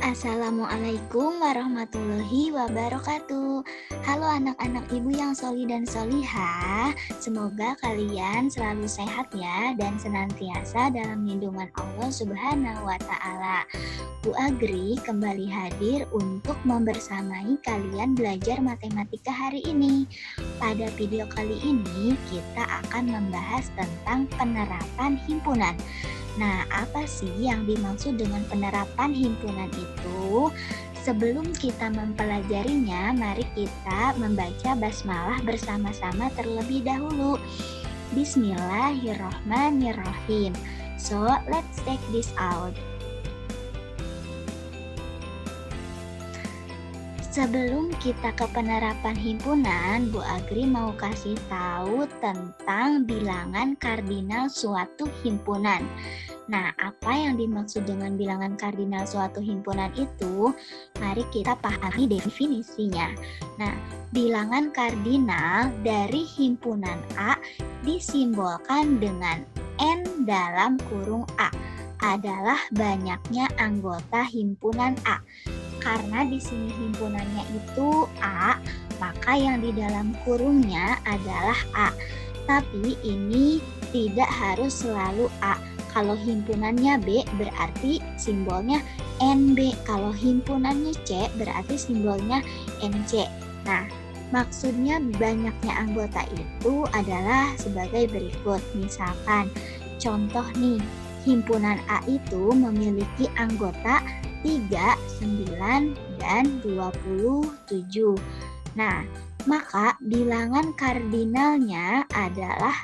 Assalamualaikum warahmatullahi wabarakatuh. Halo anak-anak ibu yang soli dan solihah. Semoga kalian selalu sehat ya dan senantiasa dalam lindungan Allah Subhanahu wa Ta'ala. Bu Agri kembali hadir untuk membersamai kalian belajar matematika hari ini. Pada video kali ini kita akan membahas tentang penerapan himpunan. Nah, apa sih yang dimaksud dengan penerapan himpunan itu? Sebelum kita mempelajarinya, mari kita membaca basmalah bersama-sama terlebih dahulu. Bismillahirrahmanirrahim. So, let's take this out. Sebelum kita ke penerapan himpunan, Bu Agri mau kasih tahu tentang bilangan kardinal suatu himpunan. Nah, apa yang dimaksud dengan bilangan kardinal suatu himpunan itu? Mari kita pahami definisinya. Nah, bilangan kardinal dari himpunan A disimbolkan dengan N dalam kurung A adalah banyaknya anggota himpunan A. Karena di sini himpunannya itu A, maka yang di dalam kurungnya adalah A. Tapi ini tidak harus selalu A. Kalau himpunannya B berarti simbolnya NB. Kalau himpunannya C berarti simbolnya NC. Nah, maksudnya banyaknya anggota itu adalah sebagai berikut. Misalkan, contoh nih, himpunan A itu memiliki anggota 3, 9, dan 27. Nah, maka bilangan kardinalnya adalah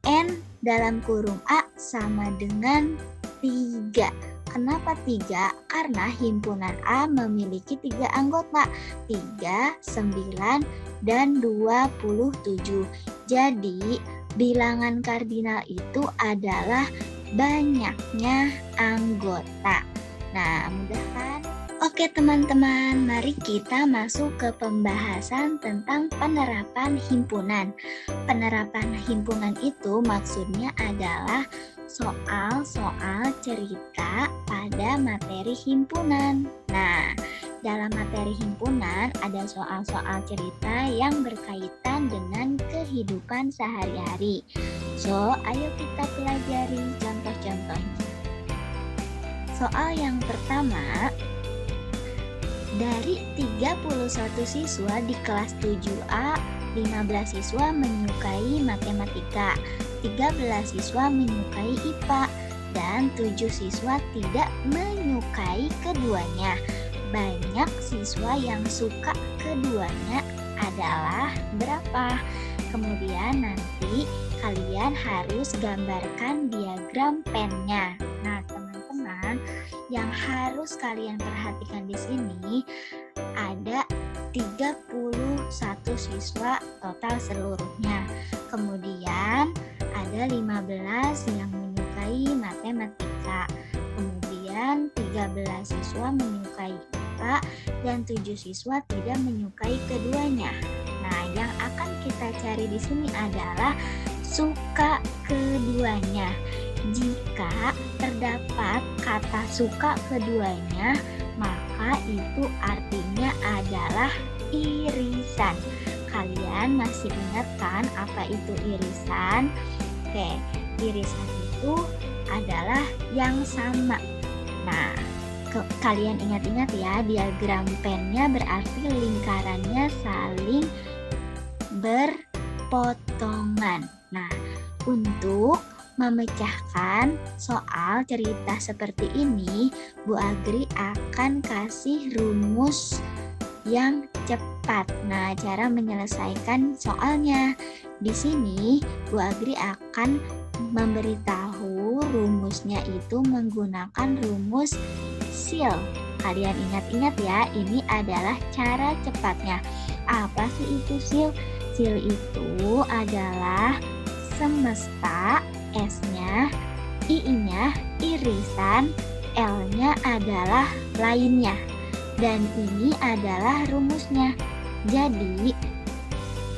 N dalam kurung A sama dengan 3. Kenapa 3? Karena himpunan A memiliki 3 anggota, 3, 9, dan 27. Jadi, bilangan kardinal itu adalah banyaknya anggota. Nah, mudah kan? Oke teman-teman, mari kita masuk ke pembahasan tentang penerapan himpunan. Penerapan himpunan itu maksudnya adalah soal-soal cerita pada materi himpunan. Nah, dalam materi himpunan ada soal-soal cerita yang berkaitan dengan kehidupan sehari-hari. So, ayo kita pelajari contoh-contohnya. Soal yang pertama, dari 31 siswa di kelas 7A, 15 siswa menyukai matematika, 13 siswa menyukai IPA, dan 7 siswa tidak menyukai keduanya. Banyak siswa yang suka keduanya adalah berapa? Kemudian nanti kalian harus gambarkan diagram pennya. Nah, teman-teman, yang harus kalian perhatikan di sini ada 31 siswa total seluruhnya. Kemudian ada 15 yang menyukai matematika. Kemudian 13 siswa menyukai IPA dan 7 siswa tidak menyukai keduanya. Nah, yang akan kita cari di sini adalah suka keduanya. Jika terdapat kata suka keduanya, maka itu artinya adalah irisan. Kalian masih ingat kan apa itu irisan? Oke, irisan itu adalah yang sama. Nah, kalian ingat-ingat ya, diagram pennya berarti lingkarannya saling berpotongan. Nah, untuk memecahkan soal cerita seperti ini, Bu Agri akan kasih rumus yang cepat. Nah, cara menyelesaikan soalnya. Di sini Bu Agri akan memberitahu rumusnya itu menggunakan rumus SIL. Kalian ingat-ingat ya, ini adalah cara cepatnya. Apa sih itu SIL? SIL itu adalah semesta, S-nya, I-nya irisan, L-nya adalah lainnya. Dan ini adalah rumusnya. Jadi,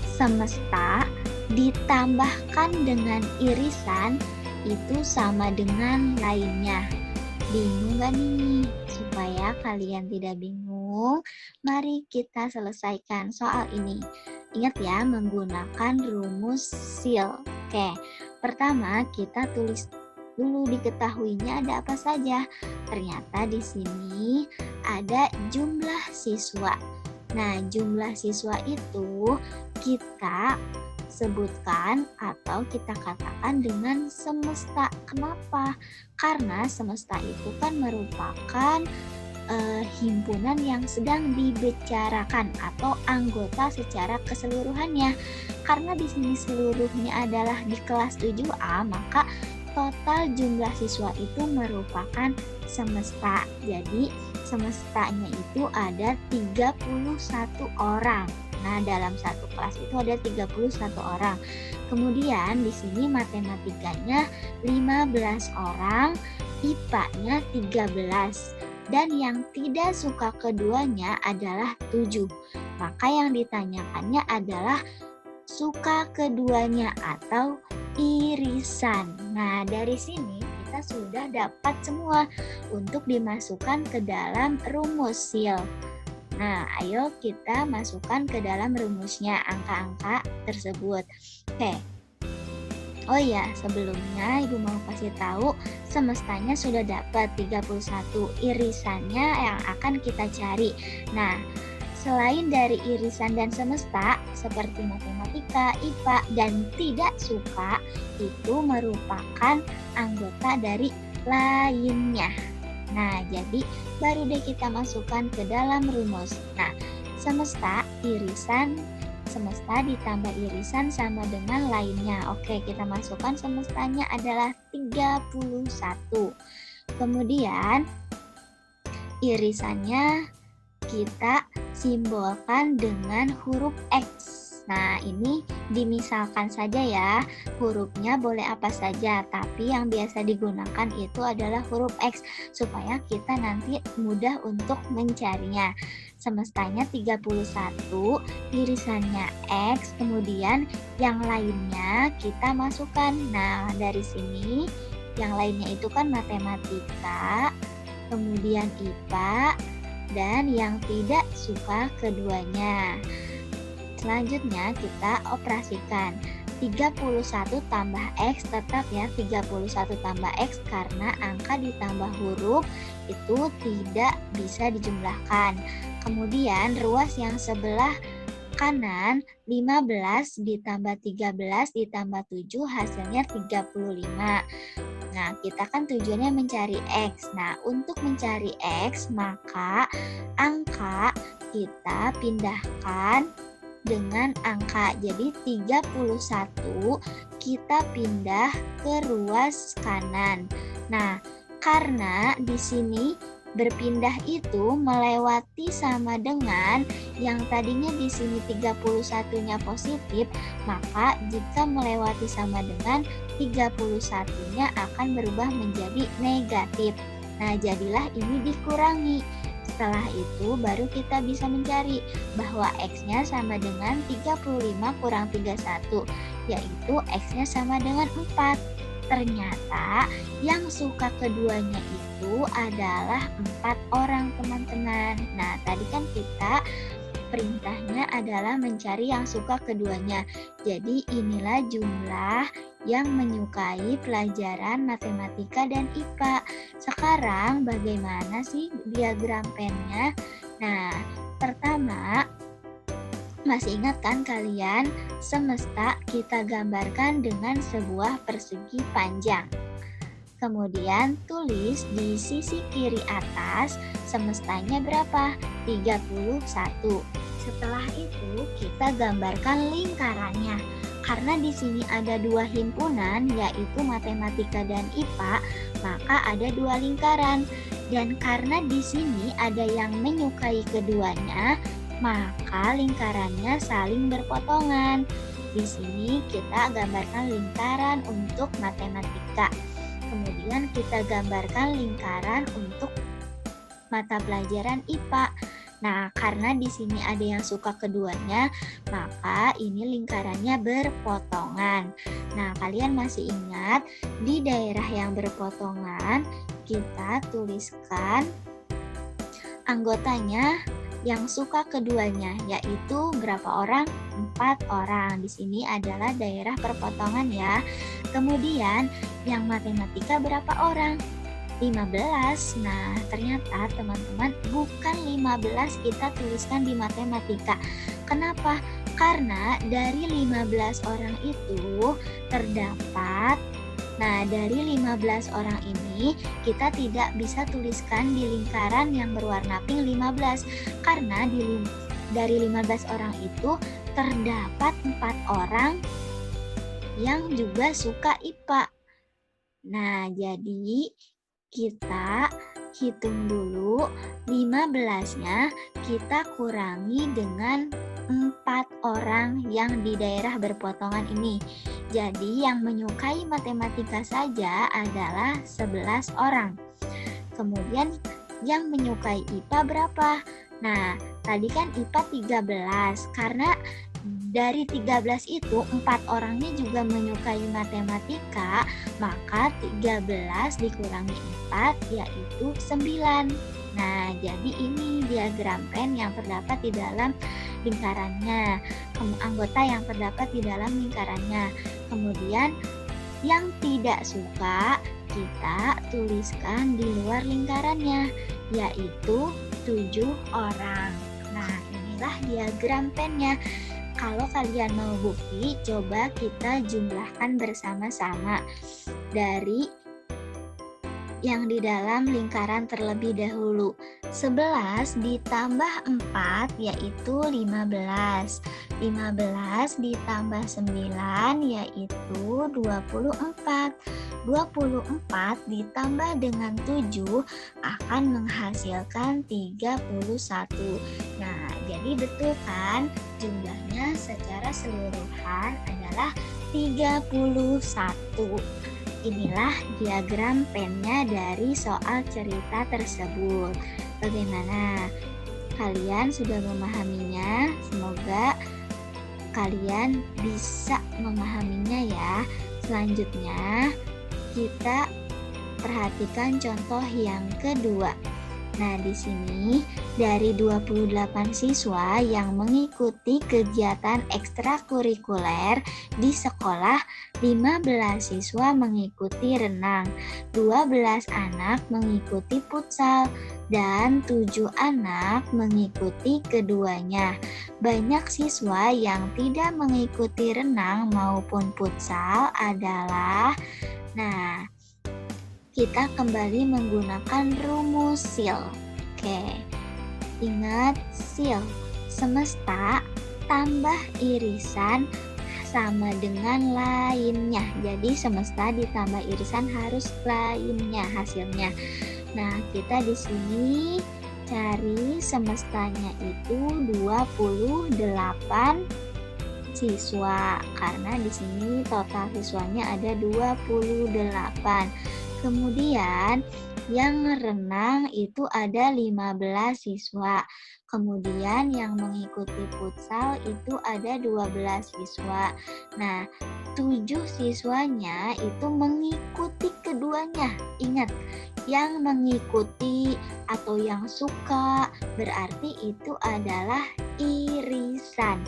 semesta ditambahkan dengan irisan itu sama dengan lainnya. Bingung gak nih? supaya kalian tidak bingung, mari kita selesaikan soal ini. Ingat ya, menggunakan rumus SEAL. Oke, pertama kita tulis dulu diketahuinya ada apa saja. Ternyata di sini ada jumlah siswa. Nah, jumlah siswa itu kita sebutkan atau kita katakan dengan semesta. Kenapa? Karena semesta itu kan merupakan himpunan yang sedang dibicarakan atau anggota secara keseluruhannya. Karena di sini seluruhnya adalah di kelas 7A, maka total jumlah siswa itu merupakan semesta. Jadi semestanya itu ada 31 orang. Nah, dalam satu kelas itu ada 31 orang. Kemudian di sini matematikanya 15 orang, IPA-nya 13. Dan yang tidak suka keduanya adalah 7. Maka yang ditanyakannya adalah suka keduanya atau irisan. Nah, dari sini kita sudah dapat semua untuk dimasukkan ke dalam rumus SEAL. Nah, ayo kita masukkan ke dalam rumusnya angka-angka tersebut. Oke. Oh iya, sebelumnya Ibu mau kasih tahu semestanya sudah dapat 31, irisannya yang akan kita cari. Nah, selain dari irisan dan semesta seperti matematika, IPA, dan tidak suka itu merupakan anggota dari lainnya. Nah, jadi baru deh kita masukkan ke dalam rumus. Nah, semesta, irisan, semesta ditambah irisan sama dengan lainnya. Oke, kita masukkan semestanya adalah 31. Kemudian irisannya kita simbolkan dengan huruf X. Nah, ini dimisalkan saja ya. Hurufnya boleh apa saja, tapi yang biasa digunakan itu adalah huruf X supaya kita nanti mudah untuk mencarinya. Semestanya 31, irisannya X, kemudian yang lainnya kita masukkan. Nah, dari sini yang lainnya itu kan matematika, kemudian IPA, dan yang tidak suka keduanya. Selanjutnya kita operasikan 31 tambah X tetap ya 31 tambah X karena angka ditambah huruf itu tidak bisa dijumlahkan. Kemudian ruas yang sebelah kanan 15 ditambah 13 ditambah 7 hasilnya 35. Nah, kita kan tujuannya mencari X. Nah, untuk mencari X maka angka kita pindahkan dengan angka. Jadi 31 kita pindah ke ruas kanan. Nah, karena di sini berpindah itu melewati sama dengan yang tadinya di sini 31-nya positif, maka jika melewati sama dengan 31-nya akan berubah menjadi negatif. Nah, jadilah ini dikurangi. Setelah itu baru kita bisa mencari bahwa X-nya sama dengan 35 kurang 31, yaitu X-nya sama dengan 4. Ternyata yang suka keduanya itu adalah 4 orang teman-teman. Nah, tadi kan kita perintahnya adalah mencari yang suka keduanya. Jadi inilah jumlah yang menyukai pelajaran matematika dan IPA. Sekarang bagaimana sih diagram pennya? Nah, pertama, masih ingat kan kalian? Semesta kita gambarkan dengan sebuah persegi panjang. Kemudian tulis di sisi kiri atas semestanya berapa? 31. Setelah itu kita gambarkan lingkarannya. Karena di sini ada 2 himpunan yaitu matematika dan IPA, maka ada 2 lingkaran. Dan karena di sini ada yang menyukai keduanya, maka lingkarannya saling berpotongan. Di sini kita gambarkan lingkaran untuk matematika. Kemudian kita gambarkan lingkaran untuk mata pelajaran IPA. Nah, karena di sini ada yang suka keduanya, maka ini lingkarannya berpotongan. Nah, kalian masih ingat di daerah yang berpotongan kita tuliskan anggotanya yang suka keduanya, yaitu berapa orang? 4 orang. Di sini adalah daerah perpotongan ya. Kemudian yang matematika berapa orang? 15. Nah, ternyata teman-teman bukan 15 kita tuliskan di matematika. Kenapa? Karena dari 15 orang itu terdapat, nah dari 15 orang ini kita tidak bisa tuliskan di lingkaran yang berwarna pink 15 karena dari 15 orang itu terdapat 4 orang yang juga suka IPA. Nah, jadi kita hitung dulu 15-nya kita kurangi dengan 4 orang yang di daerah berpotongan ini. Jadi yang menyukai matematika saja adalah 11 orang. Kemudian yang menyukai IPA berapa? Nah, tadi kan IPA 13. Karena dari 13 itu 4 orangnya juga menyukai matematika, maka 13 dikurangi 4 yaitu 9. Nah, jadi ini diagram pen yang terdapat di dalam lingkarannya, anggota yang terdapat di dalam lingkarannya. Kemudian yang tidak suka kita tuliskan di luar lingkarannya, yaitu 7 orang. Nah, inilah diagram pennya. Kalau kalian mau bukti, coba kita jumlahkan bersama-sama dari yang di dalam lingkaran terlebih dahulu. 11 ditambah 4 yaitu 15. 15 ditambah 9 yaitu 24. 24 ditambah dengan 7 akan menghasilkan 31. Nah, jadi betul kan jumlahnya secara keseluruhan adalah 31. Inilah diagram pennya dari soal cerita tersebut. Bagaimana? Kalian sudah memahaminya? Semoga kalian bisa memahaminya ya. Selanjutnya, kita perhatikan contoh yang kedua. Nah, di sini dari 28 siswa yang mengikuti kegiatan ekstrakurikuler di sekolah, 15 siswa mengikuti renang, 12 anak mengikuti futsal, dan 7 anak mengikuti keduanya. Banyak siswa yang tidak mengikuti renang maupun futsal adalah, nah, kita kembali menggunakan rumus SIL. Oke, ingat SIL, semesta tambah irisan sama dengan lainnya. Jadi semesta ditambah irisan harus lainnya hasilnya. Nah, kita di sini cari semestanya itu 28 siswa karena di sini total siswanya ada 28. Kemudian yang renang itu ada 15 siswa. Kemudian yang mengikuti futsal itu ada 12 siswa. Nah, 7 siswanya itu mengikuti keduanya. Ingat, yang mengikuti atau yang suka berarti itu adalah irisan.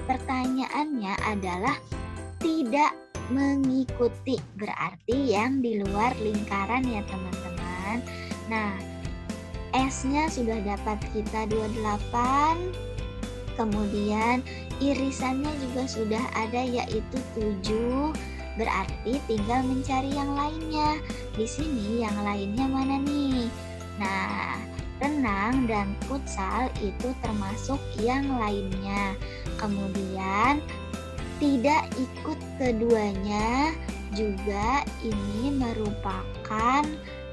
Pertanyaannya adalah tidak mengikuti, berarti yang di luar lingkaran ya teman-teman. Nah, S-nya sudah dapat kita 28. Kemudian irisannya juga sudah ada yaitu 7. Berarti tinggal mencari yang lainnya. Di sini yang lainnya mana nih? Nah, renang dan futsal itu termasuk yang lainnya. Kemudian tidak ikut keduanya juga ini merupakan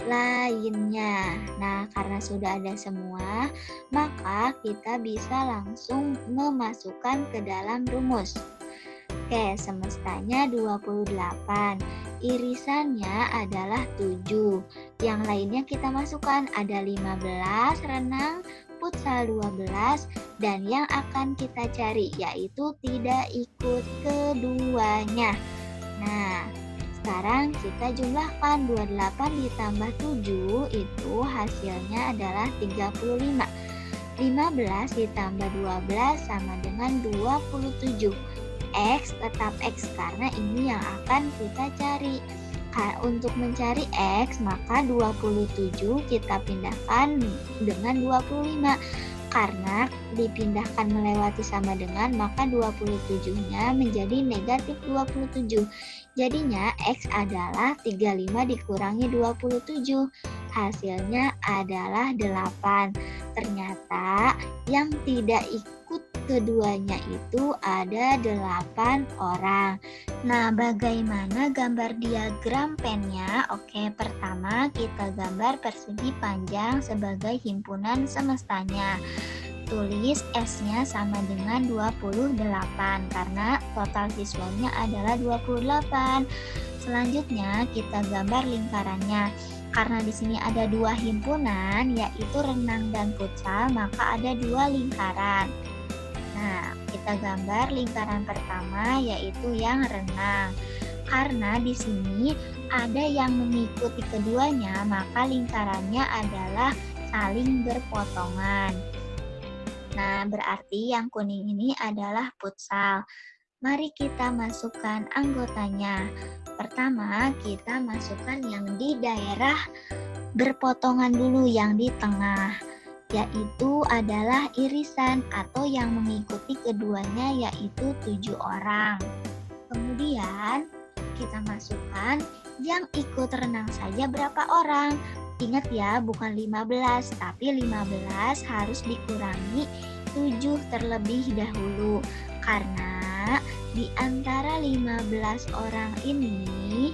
lainnya. Nah, karena sudah ada semua, maka kita bisa langsung memasukkan ke dalam rumus. Oke, semestanya 28. Irisannya adalah 7. Yang lainnya kita masukkan ada 15 renang, futsal 12, dan yang akan kita cari yaitu tidak ikut keduanya. Nah, Sekarang kita jumlahkan 28 ditambah 7 itu hasilnya adalah 35. 15 ditambah 12 sama dengan 27. X tetap X karena ini yang akan kita cari. Untuk mencari X maka 27 kita pindahkan dengan 25. Karena dipindahkan melewati sama dengan maka 27-nya menjadi negatif 27. Jadinya X adalah 35 dikurangi 27. Hasilnya adalah 8. Ternyata yang tidak ikut keduanya itu ada 8 orang. Nah, bagaimana gambar diagram pennya? Oke, pertama kita gambar persegi panjang sebagai himpunan semestanya. Tulis S-nya sama dengan 28 karena total siswanya adalah 28. Selanjutnya kita gambar lingkarannya. Karena di sini ada 2 himpunan yaitu renang dan futsal, maka ada 2 lingkaran. Nah, kita gambar lingkaran pertama yaitu yang renang. Karena di sini ada yang mengikuti keduanya, maka lingkarannya adalah saling berpotongan. Nah, berarti yang kuning ini adalah futsal. Mari kita masukkan anggotanya. Pertama, kita masukkan yang di daerah berpotongan dulu, yang di tengah, yaitu adalah irisan atau yang mengikuti keduanya yaitu 7 orang. Kemudian kita masukkan yang ikut renang saja berapa orang. Ingat ya, bukan 15, tapi 15 harus dikurangi 7 terlebih dahulu. Karena di antara 15 orang ini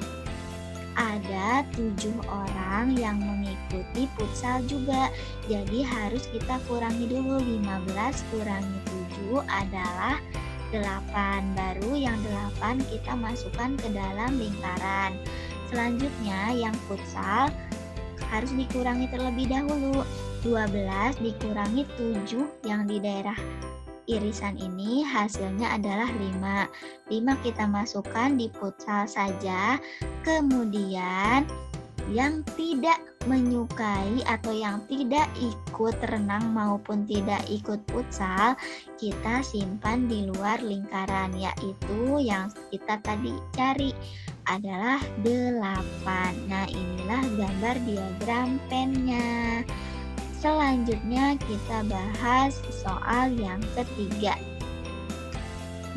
ada 7 orang yang mengikuti futsal juga. Jadi harus kita kurangi dulu. 15 kurangi 7 adalah 8. Baru yang 8 kita masukkan ke dalam lingkaran. Selanjutnya yang futsal harus dikurangi terlebih dahulu. 12 dikurangi 7 yang di daerah irisan ini hasilnya adalah 5. 5 kita masukkan di futsal saja. Kemudian yang tidak menyukai atau yang tidak ikut renang maupun tidak ikut futsal kita simpan di luar lingkaran, yaitu yang kita tadi cari adalah 8. Nah, inilah gambar diagram pennya. Selanjutnya kita bahas soal yang ketiga.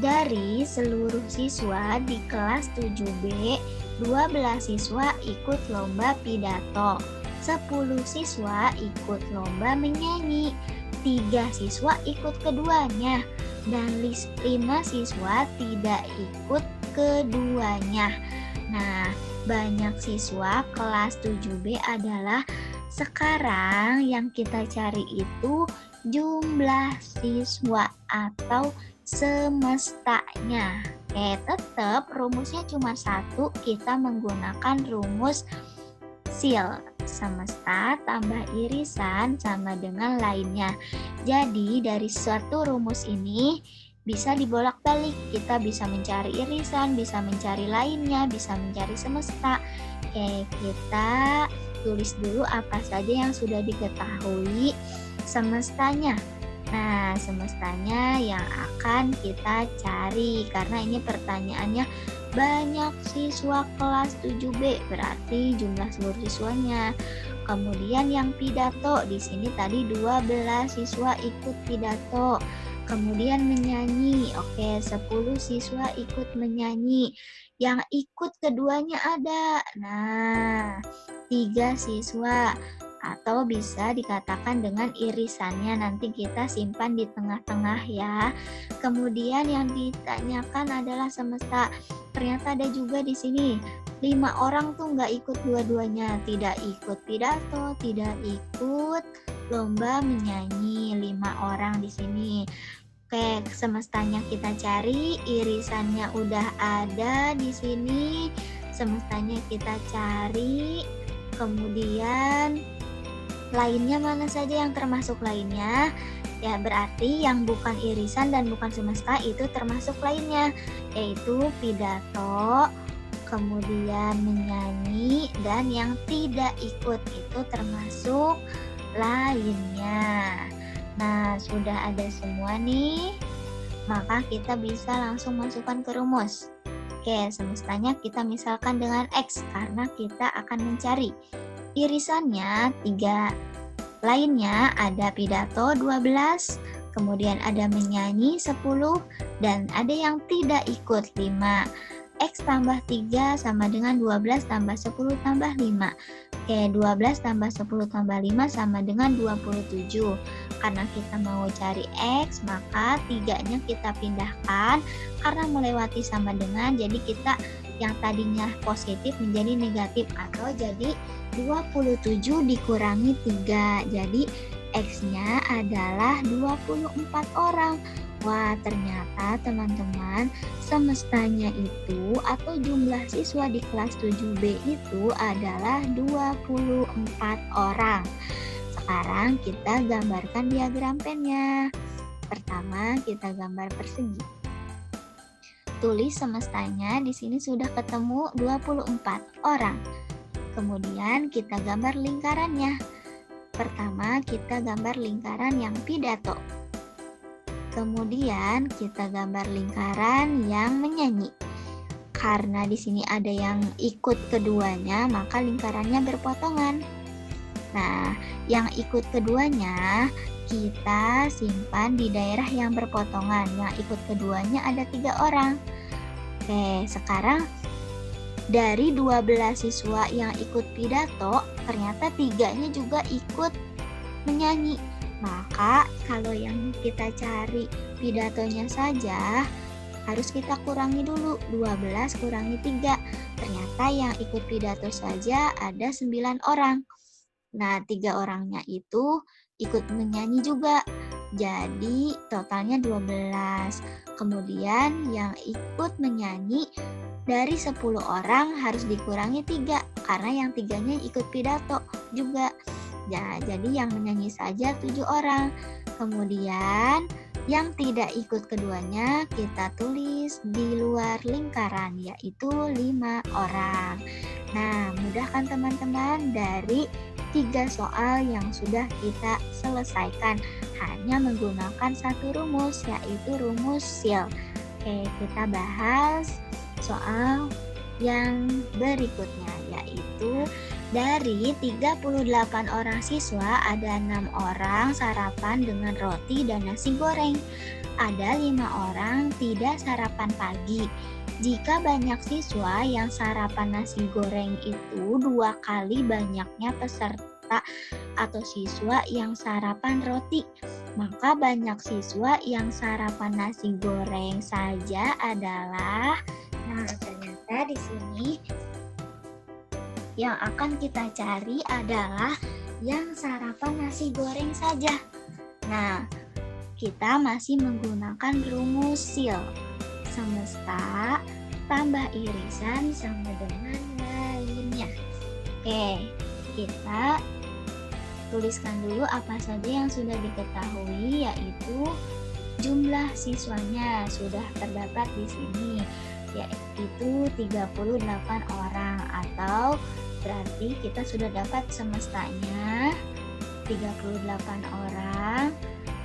Dari seluruh siswa di kelas 7B, 12 siswa ikut lomba pidato, 10 siswa ikut lomba menyanyi, 3 siswa ikut keduanya, dan 5 siswa tidak ikut keduanya. Nah, banyak siswa kelas 7B adalah sekarang yang kita cari itu jumlah siswa atau semestanya. Tetap rumusnya cuma satu, kita menggunakan rumus SIL, semesta tambah irisan sama dengan lainnya. Jadi dari suatu rumus ini bisa dibolak-balik, kita bisa mencari irisan, bisa mencari lainnya, bisa mencari semesta. Kita tulis dulu apa saja yang sudah diketahui semestanya. Nah, semestanya yang akan kita cari karena ini pertanyaannya banyak siswa kelas 7B, berarti jumlah seluruh siswanya. Kemudian yang pidato, di sini tadi 12 siswa ikut pidato. Kemudian menyanyi, 10 siswa ikut menyanyi. Yang ikut keduanya ada, 3 siswa. Atau bisa dikatakan dengan irisannya, nanti kita simpan di tengah-tengah ya. Kemudian yang ditanyakan adalah semesta. Ternyata ada juga di sini 5 orang tuh nggak ikut dua-duanya, tidak ikut pidato, tidak ikut lomba menyanyi. 5 orang di sini. Semestanya kita cari, irisannya udah ada di sini. Semestanya kita cari. Kemudian lainnya mana saja yang termasuk lainnya? Ya, berarti yang bukan irisan dan bukan semesta itu termasuk lainnya, yaitu pidato, kemudian menyanyi, dan yang tidak ikut itu termasuk lainnya. Nah, sudah ada semua nih, maka kita bisa langsung masukkan ke rumus. Oke, semestanya kita misalkan dengan X karena kita akan mencari irisannya 3. Lainnya ada pidato 12, kemudian ada menyanyi 10, dan ada yang tidak ikut 5. X tambah 3 sama dengan 12 tambah 10 tambah 5. Oke, 12 tambah 10 tambah 5 sama dengan 27. Karena kita mau cari X, maka 3-nya kita pindahkan. Karena melewati sama dengan, jadi kita yang tadinya positif menjadi negatif, atau jadi 27 dikurangi 3. Jadi X-nya adalah 24 orang. Wah, ternyata teman-teman, semestanya itu atau jumlah siswa di kelas 7B itu adalah 24 orang. Sekarang kita gambarkan diagram pennya. Pertama, kita gambar persegi. Tulis semestanya, di sini sudah ketemu 24 orang. Kemudian kita gambar lingkarannya. Pertama, kita gambar lingkaran yang pidato. Kemudian kita gambar lingkaran yang menyanyi. Karena di sini ada yang ikut keduanya, maka lingkarannya berpotongan. Nah, yang ikut keduanya kita simpan di daerah yang berpotongan. Yang ikut keduanya ada 3 orang. Oke, sekarang dari 12 siswa yang ikut pidato, ternyata 3-nya juga ikut menyanyi. Maka kalau yang kita cari pidatonya saja, harus kita kurangi dulu. 12 kurangi 3. Ternyata yang ikut pidato saja ada 9 orang. Nah, 3 orangnya itu ikut menyanyi juga. Jadi totalnya 12. Kemudian yang ikut menyanyi dari 10 orang harus dikurangi 3. Karena yang 3-nya ikut pidato juga. Ya, jadi yang menyanyi saja 7 orang. Kemudian yang tidak ikut keduanya kita tulis di luar lingkaran, yaitu 5 orang. Nah, mudah kan teman-teman? Dari 3 soal yang sudah kita selesaikan hanya menggunakan satu rumus, yaitu rumus SIL. Oke, kita bahas soal yang berikutnya, yaitu dari 38 orang siswa, ada 6 orang sarapan dengan roti dan nasi goreng. Ada 5 orang tidak sarapan pagi. Jika banyak siswa yang sarapan nasi goreng itu 2 kali banyaknya peserta atau siswa yang sarapan roti, maka banyak siswa yang sarapan nasi goreng saja adalah, nah ternyata di sini yang akan kita cari adalah yang sarapan nasi goreng saja. Nah, kita masih menggunakan rumus SIL. Semesta tambah irisan sama dengan lainnya. Oke, kita tuliskan dulu apa saja yang sudah diketahui, yaitu jumlah siswanya sudah terdapat di sini, yaitu 38 orang, atau berarti kita sudah dapat semestanya 38 orang.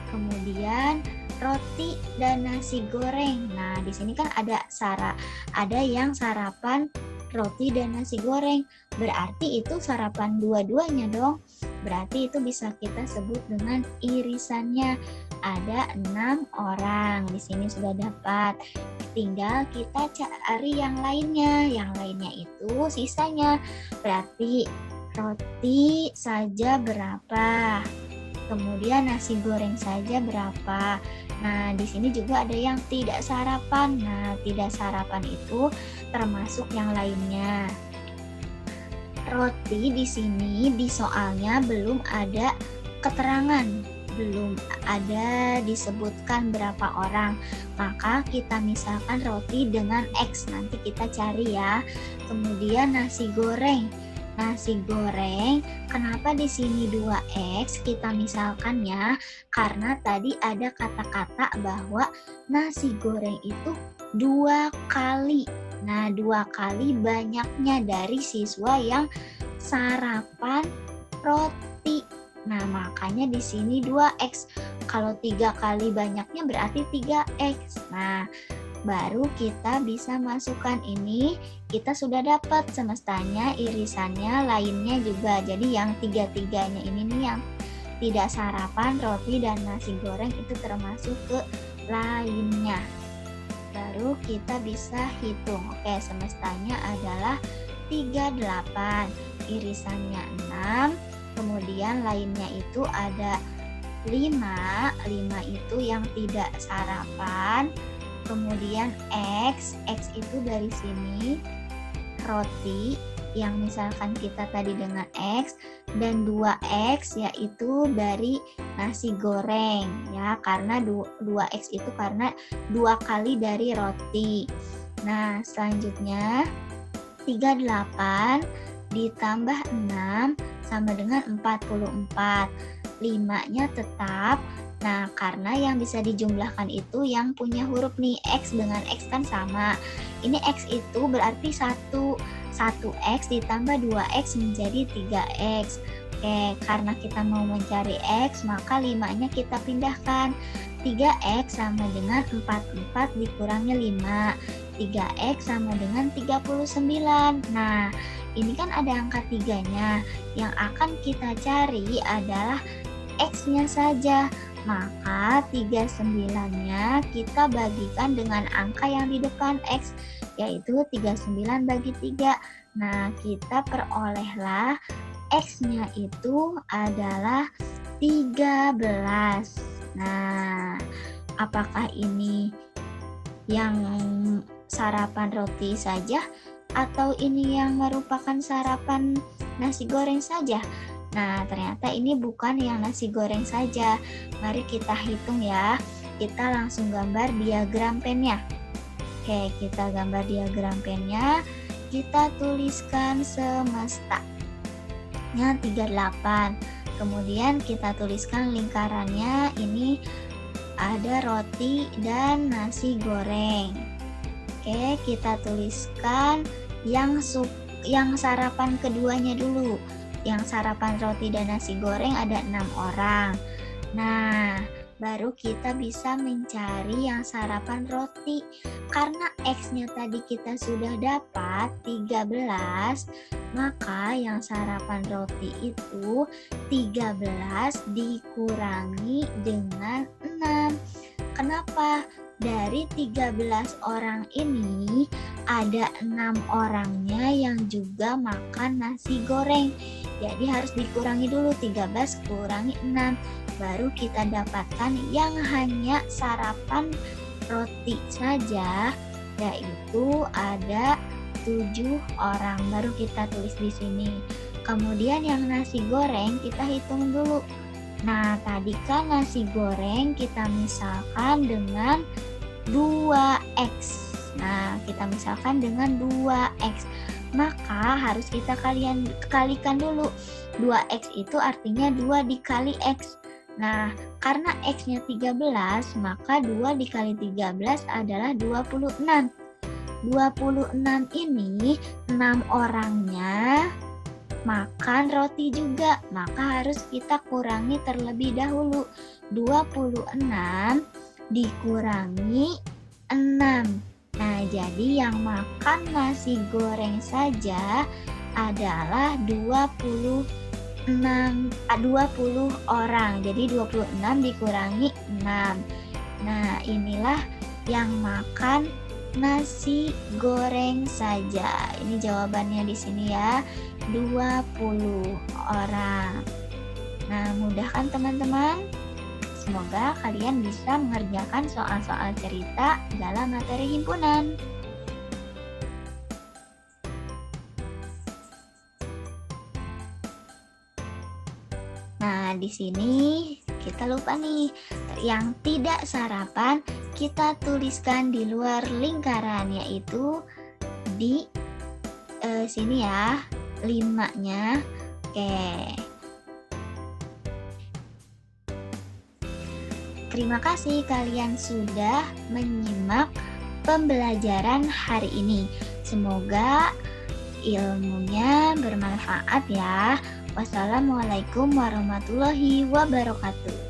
Kemudian roti dan nasi goreng. Nah, di sini kan ada yang sarapan roti dan nasi goreng. Berarti itu sarapan dua-duanya dong. Berarti itu bisa kita sebut dengan irisannya. Ada 6 orang. Di sini sudah dapat. Tinggal kita cari yang lainnya. Yang lainnya itu sisanya. Berarti roti saja berapa? Kemudian nasi goreng saja berapa? Nah, di sini juga ada yang tidak sarapan. Nah, tidak sarapan itu termasuk yang lainnya. Roti di sini di soalnya belum ada keterangan, belum ada disebutkan berapa orang. Maka kita misalkan roti dengan X, nanti kita cari ya. Kemudian nasi goreng. Nasi goreng, kenapa Kenapa di sini 2x? Kita misalkan ya, karena tadi ada kata-kata bahwa nasi goreng itu 2 kali. Nah, 2 kali banyaknya dari siswa yang sarapan roti. Nah, makanya di sini 2x. Kalau 3 kali banyaknya berarti 3x. Nah, baru kita bisa masukkan ini. Kita sudah dapat semestanya, irisannya, lainnya juga. Jadi yang tiga-tiganya ini nih yang tidak sarapan, roti dan nasi goreng itu termasuk ke lainnya. Baru kita bisa hitung. Oke, semestanya adalah 38, irisannya 6, kemudian lainnya itu ada 5 itu yang tidak sarapan, kemudian X itu dari sini, roti yang misalkan kita tadi dengan X, dan 2X yaitu dari nasi goreng ya, karena 2X itu karena 2 kali dari roti. Nah, selanjutnya 38 ditambah 6 sama dengan 44. 5-nya tetap. Nah, karena yang bisa dijumlahkan itu yang punya huruf nih, X dengan X kan sama. Ini X itu berarti 1X ditambah 2X menjadi 3X. Oke, karena kita mau mencari X, maka 5-nya kita pindahkan. 3X sama dengan 44 dikurangi 5. 3X sama dengan 39. Nah, ini kan ada angka 3-nya. Yang akan kita cari adalah X-nya saja. Maka 39-nya kita bagikan dengan angka yang di depan X, yaitu 39 bagi 3. Nah, kita perolehlah X-nya itu adalah 13. Nah, apakah ini yang sarapan roti saja atau ini yang merupakan sarapan nasi goreng saja? Nah, ternyata ini bukan yang nasi goreng saja. Mari kita hitung ya. Kita langsung gambar diagram pennya. Oke, kita gambar diagram pennya. Kita tuliskan semesta nya 38. Kemudian kita tuliskan lingkarannya, ini ada roti dan nasi goreng. Oke, kita tuliskan yang sarapan keduanya dulu. Yang sarapan roti dan nasi goreng ada 6 orang. Nah, baru kita bisa mencari yang sarapan roti. Karena X-nya tadi kita sudah dapat 13, maka yang sarapan roti itu 13 dikurangi dengan 6. Kenapa? Dari 13 orang ini ada 6 orangnya yang juga makan nasi goreng. Jadi harus dikurangi dulu 13 kurangi 6. Baru kita dapatkan yang hanya sarapan roti saja, yaitu ada 7 orang. Baru kita tulis di sini. Kemudian yang nasi goreng kita hitung dulu. Nah, tadi kan nasi goreng kita misalkan dengan 2X. Nah, kita misalkan dengan 2X. Maka harus kita kalikan dulu. 2X itu artinya 2 dikali X. Nah, karena X-nya 13, maka 2 dikali 13 adalah 26. 26 ini 6 orangnya makan roti juga, maka harus kita kurangi terlebih dahulu. 26 dikurangi 6. Nah, jadi yang makan nasi goreng saja adalah 20 orang. Jadi 26 dikurangi 6. Nah, inilah yang makan nasi goreng saja. Ini jawabannya di sini ya, 20 orang. Nah, mudah kan teman-teman? Semoga kalian bisa mengerjakan soal-soal cerita dalam materi himpunan. Nah, di sini kita lupa nih, yang tidak sarapan kita tuliskan di luar lingkaran, yaitu di sini ya, 5-nya. Oke. Terima kasih kalian sudah menyimak pembelajaran hari ini. Semoga ilmunya bermanfaat ya. Wassalamualaikum warahmatullahi wabarakatuh.